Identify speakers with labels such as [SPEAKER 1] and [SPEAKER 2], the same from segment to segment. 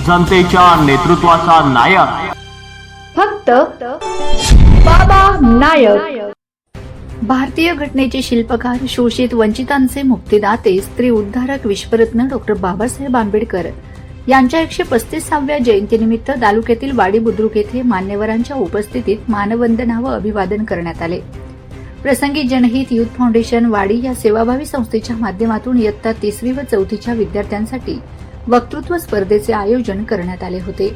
[SPEAKER 1] जनतेच्या नेतृत्वाचा नायक
[SPEAKER 2] फक्त बाबा नायक। भारतीय घटनेचे शिल्पकार, शोषित वंचितांचे मुक्तिदाते, स्त्री उद्धारक, विश्वरत्न डॉक्टर बाबासाहेब आंबेडकर यांच्या 135व्या जयंतीनिमित्त तालुक्यातील वाडी बुद्रुक येथे मान्यवरांच्या उपस्थितीत मानवंदना व अभिवादन करण्यात आले। प्रसंगी जनहित युथ फाउंडेशन वाडी या सेवाभावी संस्थेच्या माध्यमातून इयत्ता 3वी व 4थीच्या विद्यार्थ्यांसाठी वक्तृत्व स्पर्धेचे आयोजन करण्यात आले होते।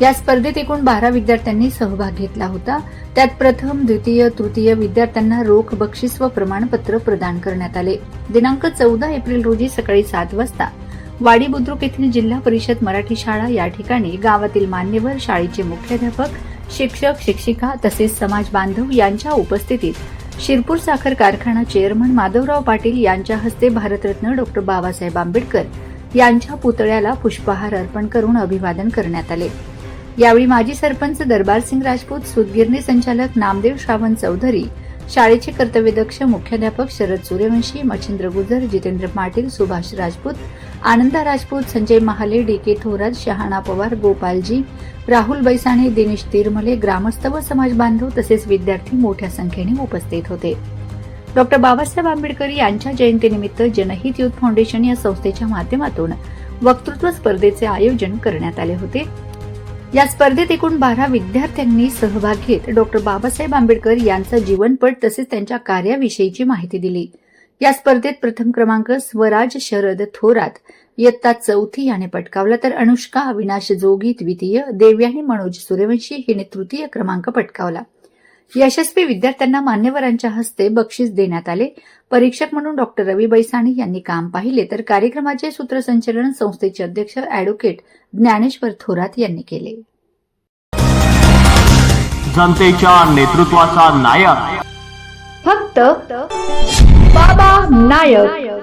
[SPEAKER 2] या स्पर्धेत एकूण 12 विद्यार्थ्यांनी सहभाग घेतला होता। त्यात प्रथम, द्वितीय, तृतीय विद्यार्थ्यांना रोख बक्षीस व प्रमाणपत्र प्रदान करण्यात आले। दिनांक 14 एप्रिल रोजी सकाळी 7 वाजता वाडी बुद्रुक येथील जिल्हा परिषद मराठी शाळा या ठिकाणी गावातील मान्यवर, शाळेचे मुख्याध्यापक, शिक्षक, शिक्षिका तसेच समाज बांधव यांच्या उपस्थितीत शिरपूर साखर कारखाना चेअरमन माधवराव पाटील यांच्या हस्ते भारतरत्न डॉक्टर बाबासाहेब आंबेडकर यांच्या पुतळ्याला पुष्पहार अर्पण करून अभिवादन करण्यात आले। यावेळी माजी सरपंच दरबारसिंग राजपूत, सूतगिरणी संचालक नामदेव श्रावण चौधरी, शाळेचे कर्तव्यदक्ष मुख्याध्यापक शरद सूर्यवंशी, मच्छिंद्र गुजर, जितेंद्र पाटील, सुभाष राजपूत, आनंदा राजपूत, संजय महाले, डी.के. थोरात, शहाणा पवार, गोपालजी, राहुल बैसाणे, दिनेश तिरमले, ग्रामस्थ व समाज बांधव तसेच विद्यार्थी मोठ्या संख्येने उपस्थित होते। डॉक्टर बाबासाहेब आंबेडकर यांच्या जयंतीनिमित्त जनहित युथ फाउंडेशन या संस्थेच्या माध्यमातून वक्तृत्व स्पर्धेचे आयोजन करण्यात आले होते। या स्पर्धेत एकूण 12 विद्यार्थ्यांनी सहभाग घेत डॉक्टर बाबासाहेब आंबेडकर यांचा जीवनपट तसेच त्यांच्या कार्याविषयीची माहिती दिली। या स्पर्धेत प्रथम क्रमांक स्वराज शरद थोरात इयत्ता 4थी याने पटकावला, तर अनुष्का अविनाश जोगी द्वितीय, देवयानी मनोज सूर्यवंशी हिने तृतीय क्रमांक पटकावला। यशस्वी विद्यार्थ्यांना मान्यवरांच्या हस्ते बक्षीस देण्यात आले। परीक्षक म्हणून डॉक्टर रवी बैसाणी यांनी काम पाहिले, तर कार्यक्रमाचे सूत्रसंचालन संस्थेचे अध्यक्ष अॅडव्होकेट ज्ञानेश्वर थोरात यांनी केले।
[SPEAKER 1] जनतेच्या नेतृत्वाचा नायक
[SPEAKER 2] फक्त बाबा नायक।